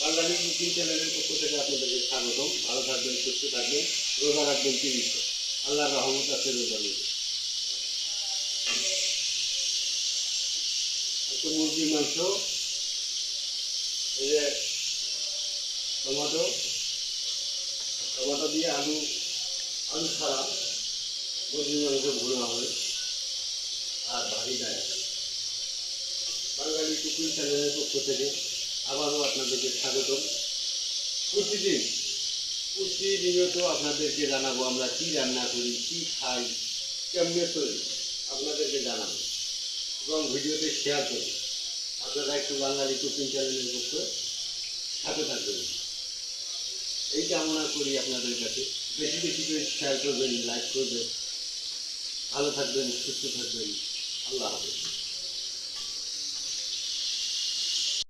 বাঙালি cooking চ্যানেলের পক্ষ থেকে আপনাদেরকে স্বাগতম। ভালো থাকবেন, সুস্থ থাকবেন, রোজা রাখবেন 30। আল্লাহর রহমত আছে রোজা নিতে। একটু মুরগির মাংস, এই যে টমেটো টমেটো দিয়ে আলু ছাড়া মুরগির মাংস ভুনা হয় আর ভারী দেয়। বাঙালি কুকিং চ্যানেলের পক্ষ থেকে আবারও আপনাদেরকে স্বাগতম। প্রতিনিয়ত আপনাদেরকে জানাবো আমরা কী রান্না করি, কী খাই, কেমনে তৈরি, আপনাদেরকে জানাবো এবং ভিডিওতে শেয়ার করি। আপনারা একটু বাঙালি কুকিং চ্যানেলের পক্ষে সাথে থাকবেন, এই কামনা করি আপনাদের কাছে। বেশি বেশি করে শেয়ার করবেন, লাইক করবেন। ভালো থাকবেন, সুস্থ থাকবেন। আল্লাহ হাফেজ।